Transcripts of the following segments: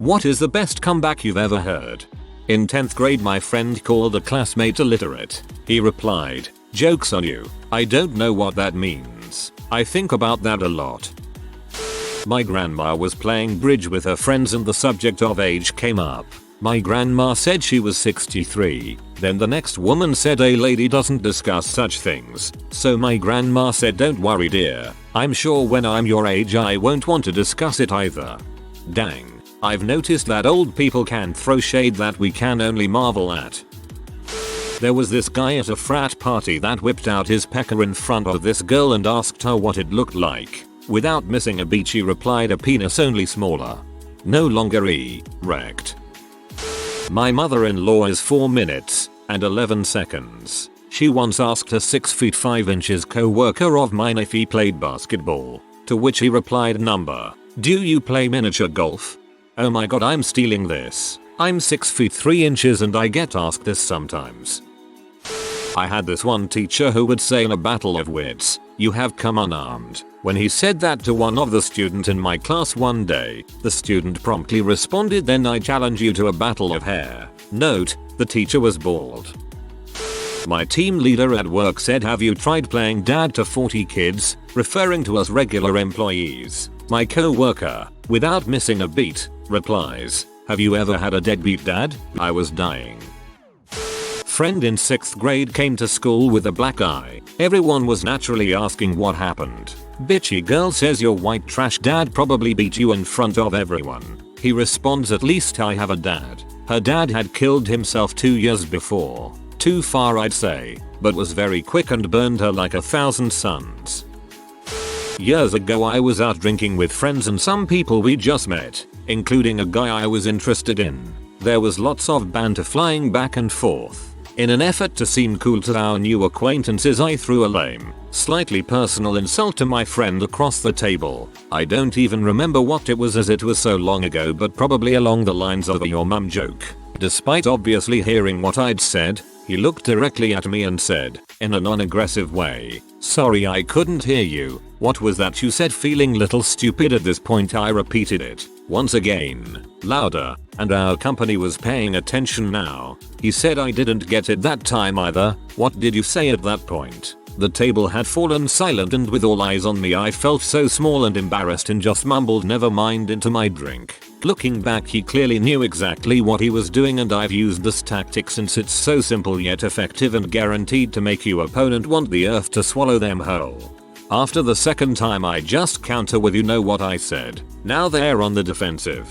What is the best comeback you've ever heard? In 10th grade my friend called a classmate illiterate. He replied, "Joke's on you, I don't know what that means. I think about that a lot." My grandma was playing bridge with her friends and the subject of age came up. My grandma said she was 63. Then the next woman said a lady doesn't discuss such things. So my grandma said, "Don't worry dear, I'm sure when I'm your age I won't want to discuss it either." Dang. I've noticed that old people can throw shade that we can only marvel at. There was this guy at a frat party that whipped out his pecker in front of this girl and asked her what it looked like. Without missing a beat she replied, "A penis, only smaller. No longer erect." My mother-in-law is 4 minutes and 11 seconds. She once asked a 6 feet 5 inches co-worker of mine if he played basketball, to which he replied, "Number, do you play miniature golf?" Oh my god, I'm stealing this. I'm 6 feet 3 inches and I get asked this sometimes. I had this one teacher who would say in a battle of wits, "You have come unarmed." When he said that to one of the students in my class one day, the student promptly responded, "Then I challenge you to a battle of hair." Note, the teacher was bald. My team leader at work said, "Have you tried playing dad to 40 kids?" referring to us regular employees. My co-worker, without missing a beat, replies, "Have you ever had a deadbeat dad?" I was dying. Friend in 6th grade came to school with a black eye. Everyone was naturally asking what happened. Bitchy girl says, "Your white trash dad probably beat you in front of everyone." He responds, "At least I have a dad." Her dad had killed himself 2 years before. Too far I'd say, but was very quick and burned her like 1,000 suns. Years ago I was out drinking with friends and some people we just met, including a guy I was interested in. There was lots of banter flying back and forth. In an effort to seem cool to our new acquaintances, I threw a lame, slightly personal insult to my friend across the table. I don't even remember what it was as it was so long ago, but probably along the lines of a "your mum" joke. Despite obviously hearing what I'd said, he looked directly at me and said, in a non-aggressive way, "Sorry, I couldn't hear you. What was that you said?" Feeling little stupid at this point, I repeated it once again, louder, and our company was paying attention now. He said, "I didn't get it that time either. What did you say at that point?" The table had fallen silent and with all eyes on me I felt so small and embarrassed and just mumbled, "Never mind," into my drink. Looking back, he clearly knew exactly what he was doing, and I've used this tactic since it's so simple yet effective and guaranteed to make your opponent want the earth to swallow them whole. After the second time I just counter with, "You know what I said." Now they're on the defensive.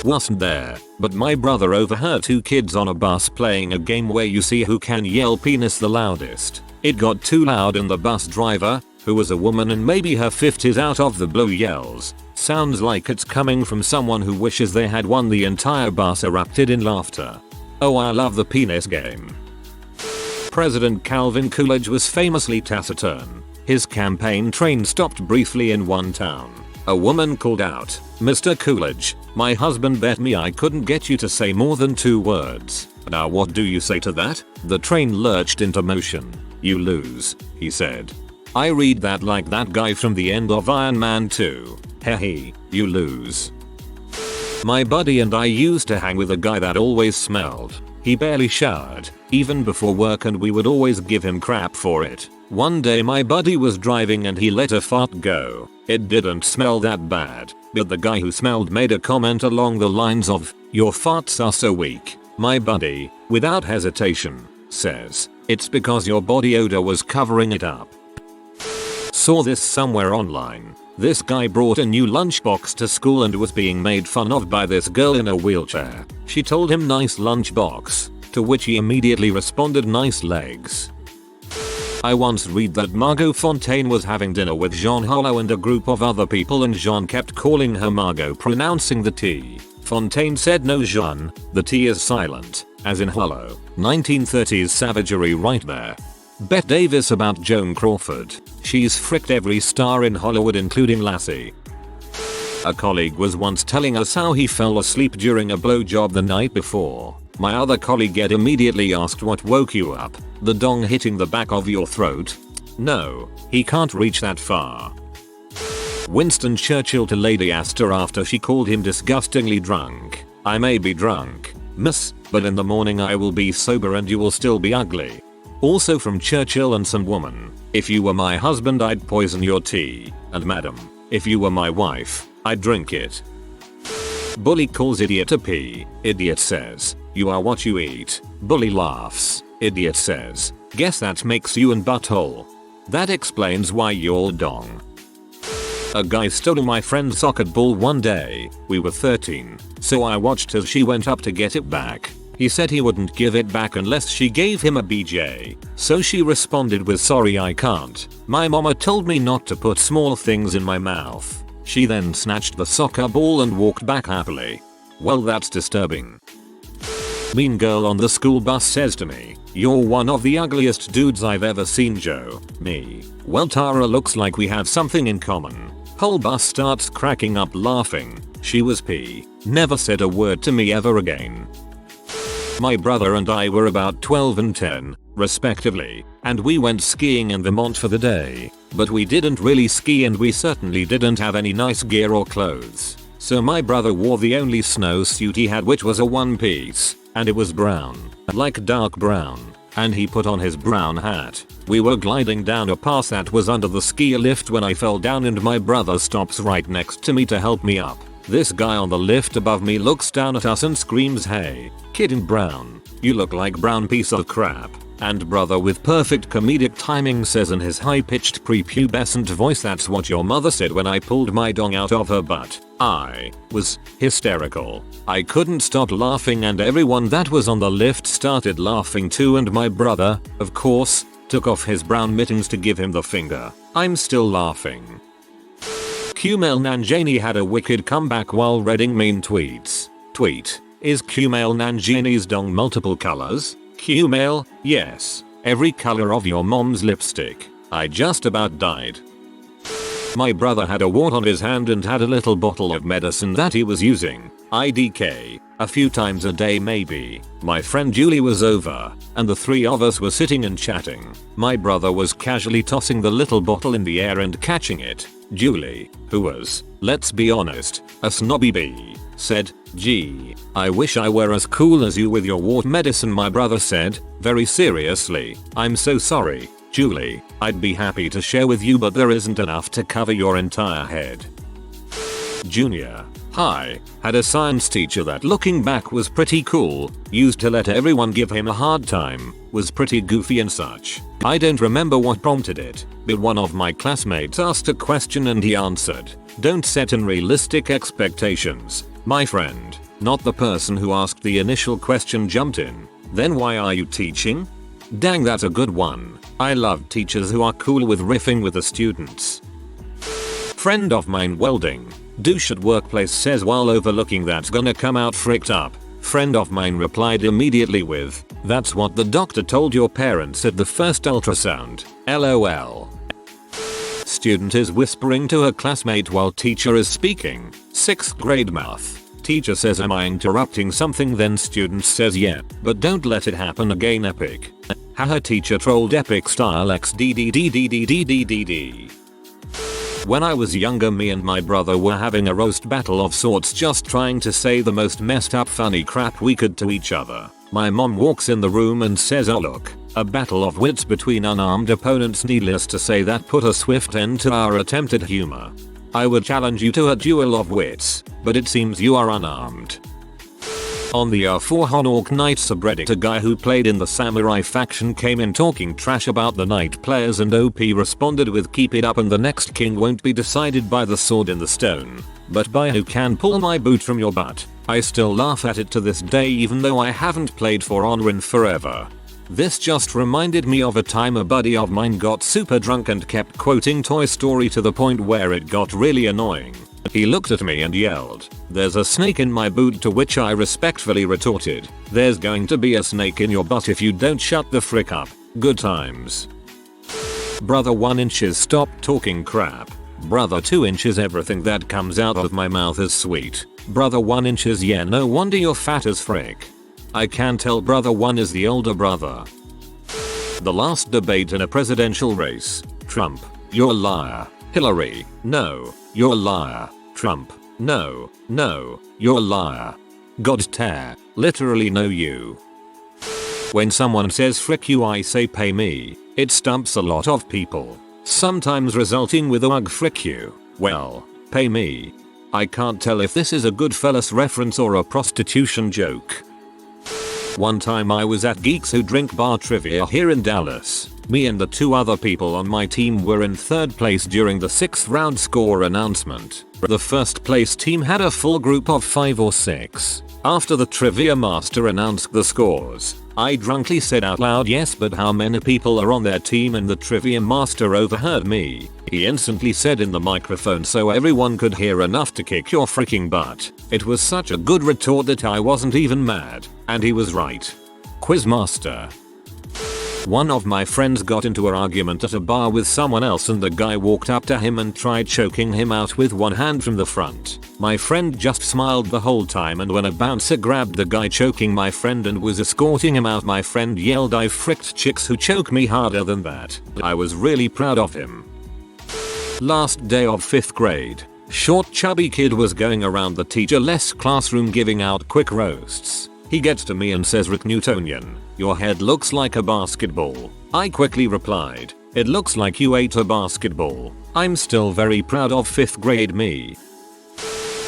Wasn't there, but my brother overheard 2 kids on a bus playing a game where you see who can yell penis the loudest. It got too loud and the bus driver, who was a woman in maybe her 50s, out of the blue yells, "Sounds like it's coming from someone who wishes they had won." The entire bus erupted in laughter. Oh, I love the penis game. President Calvin Coolidge was famously taciturn. His campaign train stopped briefly in one town. A woman called out, "Mr. Coolidge, my husband bet me I couldn't get you to say more than 2 words. Now what do you say to that?" The train lurched into motion. "You lose," he said. I read that like that guy from the end of Iron Man 2. Hehe, you lose. My buddy and I used to hang with a guy that always smelled. He barely showered, even before work, and we would always give him crap for it. One day my buddy was driving and he let a fart go. It didn't smell that bad, but the guy who smelled made a comment along the lines of, "Your farts are so weak." My buddy, without hesitation, says, "It's because your body odor was covering it up." Saw this somewhere online. This guy brought a new lunchbox to school and was being made fun of by this girl in a wheelchair. She told him, "Nice lunchbox," to which he immediately responded, "Nice legs." I once read that Margot Fontaine was having dinner with Jean Hollow and a group of other people, and Jean kept calling her Margot, pronouncing the T. Fontaine said, "No Jean, the T is silent," as in hollow. 1930s savagery right there. Bet Davis about Joan Crawford. She's fricked every star in Hollywood including Lassie. A colleague was once telling us how he fell asleep during a blowjob the night before. My other colleague immediately asked, "What woke you up? The dong hitting the back of your throat?" No, he can't reach that far. Winston Churchill to Lady Astor after she called him disgustingly drunk. I may be drunk, miss, but in the morning I will be sober and you will still be ugly. Also from Churchill and some woman. If you were my husband I'd poison your tea. And madam, if you were my wife, I'd drink it. Bully calls idiot a pea. Idiot says, you are what you eat. Bully laughs. Idiot says, guess that makes you an butthole. That explains why you're dong. A guy stole my friend's soccer ball one day. We were 13, so I watched as she went up to get it back. He said he wouldn't give it back unless she gave him a BJ. So she responded with sorry I can't. My mama told me not to put small things in my mouth. She then snatched the soccer ball and walked back happily. Well, that's disturbing. Mean girl on the school bus says to me, you're one of the ugliest dudes I've ever seen, Joe. Me. Well, Tara, looks like we have something in common. Whole bus starts cracking up laughing. She was P. Never said a word to me ever again. My brother and I were about 12 and 10, respectively, and we went skiing in Vermont for the day. But we didn't really ski and we certainly didn't have any nice gear or clothes. So my brother wore the only snowsuit he had, which was a one piece, and it was brown, like dark brown, and he put on his brown hat. We were gliding down a pass that was under the ski lift when I fell down and my brother stops right next to me to help me up. This guy on the lift above me looks down at us and screams, hey, kid in brown, you look like brown piece of crap. And brother with perfect comedic timing says in his high-pitched prepubescent voice, that's what your mother said when I pulled my dong out of her butt. I was hysterical. I couldn't stop laughing and everyone that was on the lift started laughing too, and my brother, of course, took off his brown mittens to give him the finger. I'm still laughing. Kumail Nanjiani had a wicked comeback while reading mean tweets. Tweet: is Kumail Nanjiani's dong multiple colors? Kumail: yes. Every color of your mom's lipstick. I just about died. My brother had a wart on his hand and had a little bottle of medicine that he was using, IDK, a few times a day maybe. My friend Julie was over, and the three of us were sitting and chatting. My brother was casually tossing the little bottle in the air and catching it. Julie, who was, let's be honest, a snobby bee, said, gee, I wish I were as cool as you with your wart medicine. My brother said, very seriously, I'm so sorry, Julie, I'd be happy to share with you but there isn't enough to cover your entire head. Junior: hi, had a science teacher that looking back was pretty cool, used to let everyone give him a hard time, was pretty goofy and such. I don't remember what prompted it, but one of my classmates asked a question and he answered, don't set unrealistic expectations, my friend. Not the person who asked the initial question jumped in, then why are you teaching? Dang, that's a good one. I love teachers who are cool with riffing with the students. Friend of mine welding. Douche at workplace says while overlooking that's gonna come out fricked up. Friend of mine replied immediately with, that's what the doctor told your parents at the first ultrasound, LOL. Student is whispering to her classmate while teacher is speaking. 6th grade math. Teacher says, am I interrupting something? Then student says, yeah, but don't let it happen again, epic. Haha, teacher trolled epic style xddddddddd. When I was younger, me and my brother were having a roast battle of sorts, just trying to say the most messed up funny crap we could to each other. My mom walks in the room and says, oh look, a battle of wits between unarmed opponents. Needless to say, that put a swift end to our attempted humor. I would challenge you to a duel of wits, but it seems you are unarmed. On the R4 Honok Night subreddit, a guy who played in the samurai faction came in talking trash about the knight players and OP responded with, keep it up and the next king won't be decided by the sword in the stone, but by who can pull my boot from your butt. I still laugh at it to this day even though I haven't played For Honor in forever. This just reminded me of a time a buddy of mine got super drunk and kept quoting Toy Story to the point where it got really annoying. He looked at me and yelled, there's a snake in my boot, to which I respectfully retorted, there's going to be a snake in your butt if you don't shut the frick up. Good times. Brother 1 inches, stop talking crap. Brother 2 inches, everything that comes out of my mouth is sweet. Brother 1 inches, yeah, no wonder you're fat as frick. I can tell brother 1 is the older brother. The last debate in a presidential race. Trump, you're a liar. Hillary, no, you're a liar. Trump, no, you're a liar. God tear, literally no you. When someone says frick you I say pay me, it stumps a lot of people, sometimes resulting with a ugh frick you, well, pay me. I can't tell if this is a Goodfellas reference or a prostitution joke. One time I was at Geeks Who Drink Bar Trivia here in Dallas. Me and the 2 other people on my team were in 3rd place during the 6th round score announcement. The first place team had a full group of 5 or 6. After the trivia master announced the scores, I drunkenly said out loud yes but how many people are on their team, and the trivia master overheard me. He instantly said in the microphone so everyone could hear enough to kick your freaking butt. It was such a good retort that I wasn't even mad, and he was right. Quizmaster. One of my friends got into an argument at a bar with someone else and the guy walked up to him and tried choking him out with one hand from the front. My friend just smiled the whole time, and when a bouncer grabbed the guy choking my friend and was escorting him out, my friend yelled, "I've fricked chicks who choke me harder than that." I was really proud of him. Last day of 5th grade. Short chubby kid was going around the teacher-less classroom giving out quick roasts. He gets to me and says, "Rick Newtonian, your head looks like a basketball." I quickly replied, "It looks like you ate a basketball." I'm still very proud of 5th grade me.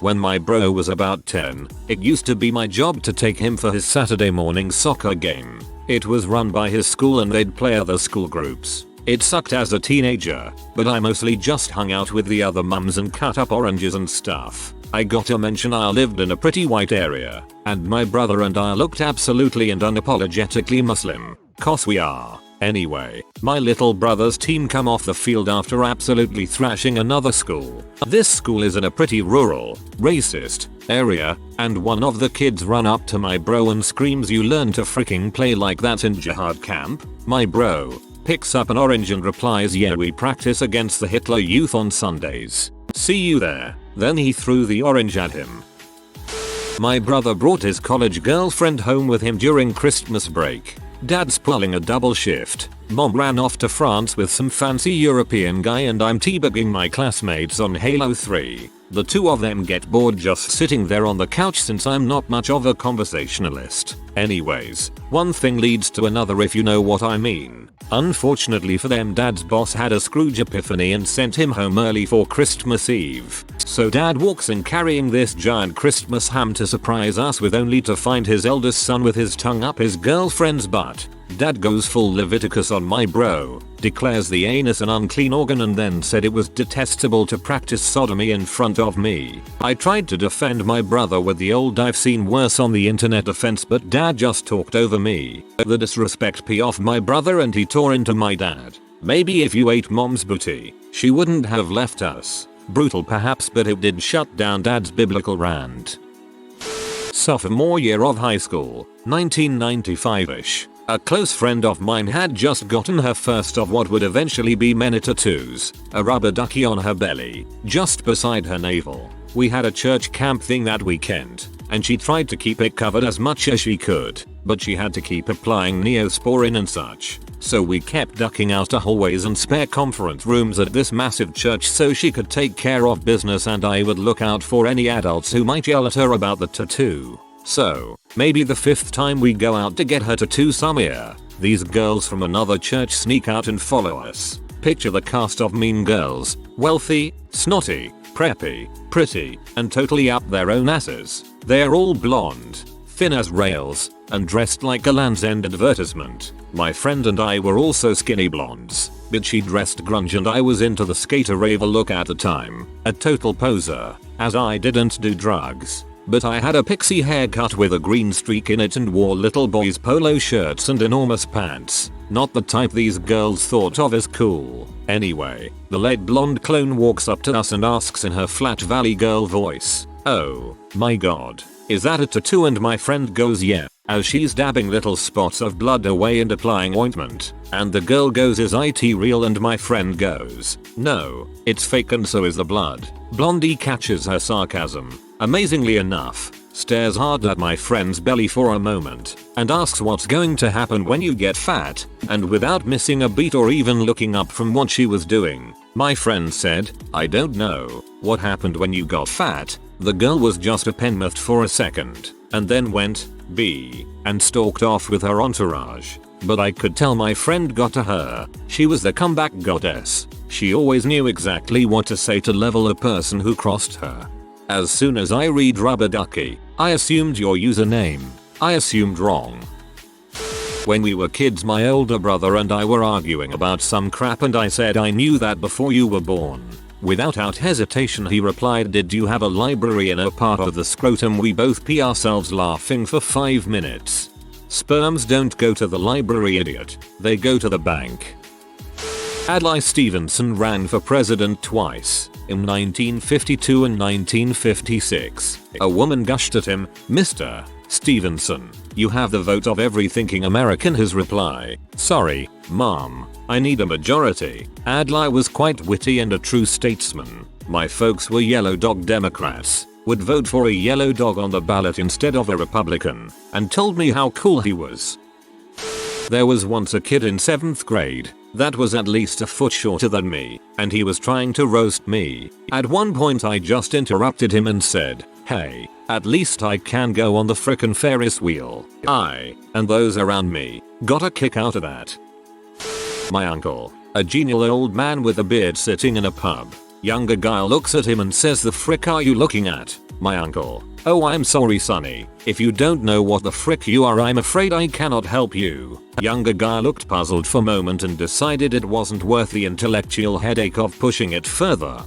When my bro was about 10, it used to be my job to take him for his Saturday morning soccer game. It was run by his school and they'd play other school groups. It sucked as a teenager, but I mostly just hung out with the other mums and cut up oranges and stuff. I gotta mention I lived in a pretty white area, and my brother and I looked absolutely and unapologetically Muslim, 'cause we are. Anyway, my little brother's team come off the field after absolutely thrashing another school. This school is in a pretty rural, racist area, and one of the kids run up to my bro and screams, "You learn to freaking play like that in jihad camp?" My bro picks up an orange and replies, "Yeah, we practice against the Hitler Youth on Sundays. See you there." Then he threw the orange at him. My brother brought his college girlfriend home with him during Christmas break. Dad's pulling a double shift. Mom ran off to France with some fancy European guy, and I'm teabagging my classmates on Halo 3. The 2 of them get bored just sitting there on the couch since I'm not much of a conversationalist. Anyways, one thing leads to another if you know what I mean. Unfortunately for them, Dad's boss had a Scrooge epiphany and sent him home early for Christmas Eve. So Dad walks in carrying this giant Christmas ham to surprise us with, only to find his eldest son with his tongue up his girlfriend's butt. Dad goes full Leviticus on my bro, declares the anus an unclean organ, and then said it was detestable to practice sodomy in front of me. I tried to defend my brother with the old "I've seen worse on the internet" defense, but Dad just talked over me. The disrespect pissed off my brother and he tore into my dad. "Maybe if you ate mom's booty, she wouldn't have left us." Brutal perhaps, but it did shut down Dad's biblical rant. Sophomore year of high school, 1995-ish. A close friend of mine had just gotten her first of what would eventually be many tattoos, a rubber ducky on her belly, just beside her navel. We had a church camp thing that weekend, and she tried to keep it covered as much as she could, but she had to keep applying Neosporin and such. So we kept ducking out to hallways and spare conference rooms at this massive church so she could take care of business, and I would look out for any adults who might yell at her about the tattoo. So, maybe the 5th time we go out to get her tattoo some year, these girls from another church sneak out and follow us. Picture the cast of Mean Girls, wealthy, snotty, preppy, pretty, and totally up their own asses. They're all blonde, thin as rails, and dressed like a Land's End advertisement. My friend and I were also skinny blondes, but she dressed grunge and I was into the skater raver look at the time. A total poser, as I didn't do drugs. But I had a pixie haircut with a green streak in it and wore little boys polo shirts and enormous pants. Not the type these girls thought of as cool. Anyway, the lead blonde clone walks up to us and asks in her flat valley girl voice, "Oh my god, is that a tattoo?" And my friend goes, "Yeah," as she's dabbing little spots of blood away and applying ointment. And the girl goes, "Is it real?" And my friend goes, "No, it's fake and so is the blood." Blondie catches her sarcasm. Amazingly enough, stares hard at my friend's belly for a moment, and asks what's going to happen when you get fat, and without missing a beat or even looking up from what she was doing, My friend said, I don't know what happened when you got fat. The girl was just a penmouthed for a second and then went B and stalked off with her entourage. But I could tell my friend got to her. She was the comeback goddess. She always knew exactly what to say to level a person who crossed her. As soon as I read rubber ducky, I assumed your username. I assumed wrong. When we were kids, my older brother and I were arguing about some crap and I said I knew that before you were born. Without hesitation he replied, did you have a library in a part of the scrotum? We both pee ourselves laughing for 5 minutes. Sperms don't go to the library, idiot. They go to the bank. Adlai Stevenson ran for president twice, in 1952 and 1956. A woman gushed at him, Mr. Stevenson, you have the vote of every thinking American. His reply, sorry, mom, I need a majority. Adlai was quite witty and a true statesman. My folks were yellow dog Democrats, would vote for a yellow dog on the ballot instead of a Republican, and told me how cool he was. There was once a kid in 7th grade that was at least a foot shorter than me, and he was trying to roast me. At one point I just interrupted him and said, hey, at least I can go on the frickin' Ferris wheel. I, and those around me, got a kick out of that. My uncle, a genial old man with a beard sitting in a pub. Younger guy looks at him and says, the frick are you looking at? My uncle, oh I'm sorry sonny, if you don't know what the frick you are I'm afraid I cannot help you. Younger guy looked puzzled for a moment and decided it wasn't worth the intellectual headache of pushing it further.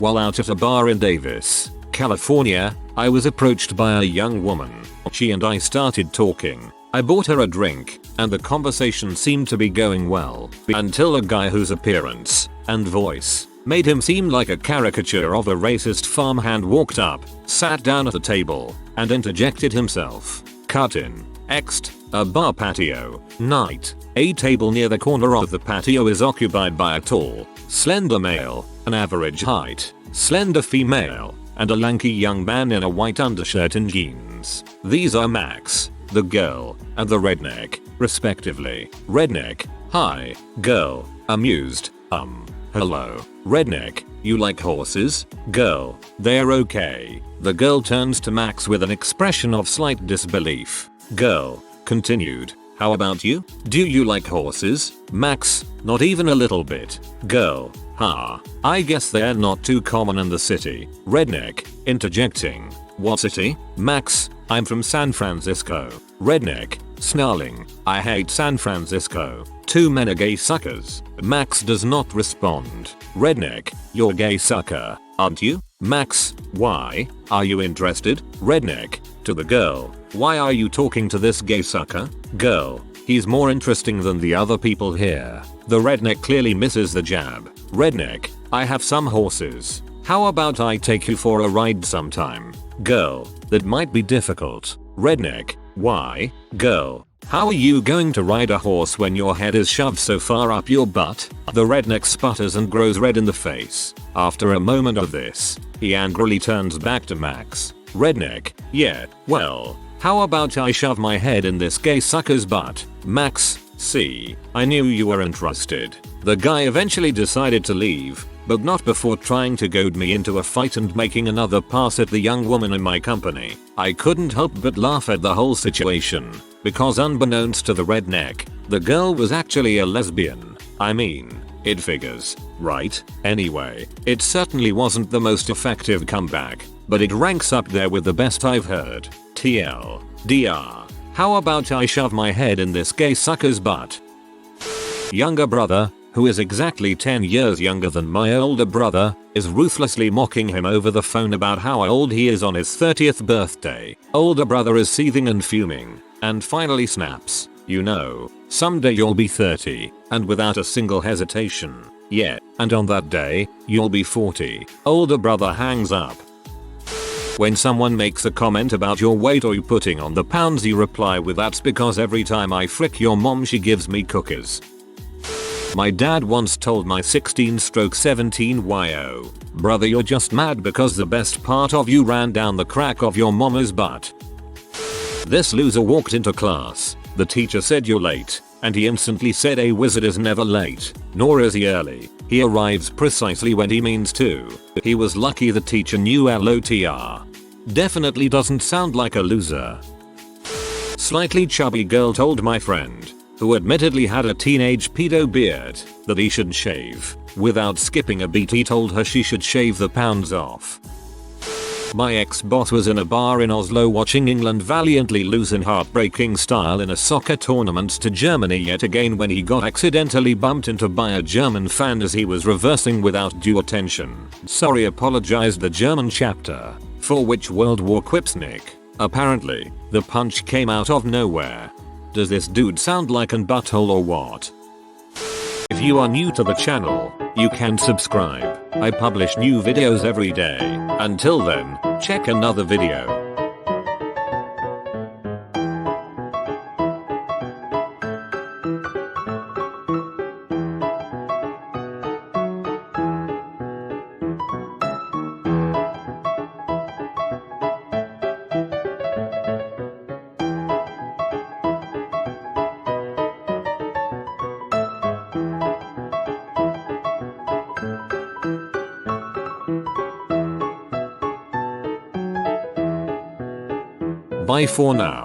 While out at a bar in Davis, California, I was approached by a young woman. She and I started talking. I bought her a drink, and the conversation seemed to be going well, until a guy whose appearance and voice made him seem like a caricature of a racist farmhand walked up, sat down at the table, and interjected himself. Cut in. Ext. A bar patio. Night. A table near the corner of the patio is occupied by a tall, slender male, an average height, slender female, and a lanky young man in a white undershirt and jeans. These are Max, the girl, and the redneck, respectively. Redneck, hi. Girl, amused, hello. Redneck, you like horses? Girl, they're okay. The girl turns to Max with an expression of slight disbelief. Girl, continued, how about you? Do you like horses? Max, not even a little bit. Girl, I guess they're not too common in the city. Redneck, interjecting, what city? Max, I'm from San Francisco. Redneck, snarling, I hate San Francisco. Too many gay suckers. Max does not respond. Redneck, you're a gay sucker, aren't you? Max, why? Are you interested? Redneck, to the girl, why are you talking to this gay sucker? Girl, he's more interesting than the other people here. The redneck clearly misses the jab. Redneck, I have some horses. How about I take you for a ride sometime? Girl, that might be difficult. Redneck, why? Girl, how are you going to ride a horse when your head is shoved so far up your butt? The redneck sputters and grows red in the face. After a moment of this, he angrily turns back to Max. Redneck, yeah, well, how about I shove my head in this gay sucker's butt? Max, see, I knew you were interested. The guy eventually decided to leave, but not before trying to goad me into a fight and making another pass at the young woman in my company. I couldn't help but laugh at the whole situation, because unbeknownst to the redneck, the girl was actually a lesbian. I mean, it figures, right? Anyway, it certainly wasn't the most effective comeback, but it ranks up there with the best I've heard. TLDR. How about I shove my head in this gay sucker's butt? Younger brother, who is exactly 10 years younger than my older brother, is ruthlessly mocking him over the phone about how old he is on his 30th birthday. Older brother is seething and fuming, and finally snaps, you know, someday you'll be 30, and without a single hesitation. Yeah, and on that day, you'll be 40. Older brother hangs up. When someone makes a comment about your weight or you putting on the pounds, you reply with, that's because every time I frick your mom she gives me cookies. My dad once told my 16/17-year-old brother, you're just mad because the best part of you ran down the crack of your mama's butt. This loser walked into class. The teacher said, you're late, and he instantly said a wizard is never late, nor is he early. He arrives precisely when he means to. He was lucky the teacher knew LOTR. Definitely doesn't sound like a loser. Slightly chubby girl told my friend, who admittedly had a teenage pedo beard, that he should shave. Without skipping a beat, he told her she should shave the pounds off. My ex-boss was in a bar in Oslo watching England valiantly lose in heartbreaking style in a soccer tournament to Germany yet again when he got accidentally bumped into by a German fan as he was reversing without due attention. Sorry, apologized the German chapter, for which World War quips Nick. Apparently, the punch came out of nowhere. Does this dude sound like an butthole or what? If you are new to the channel, you can subscribe. I publish new videos every day. Until then, check another video. Bye for now.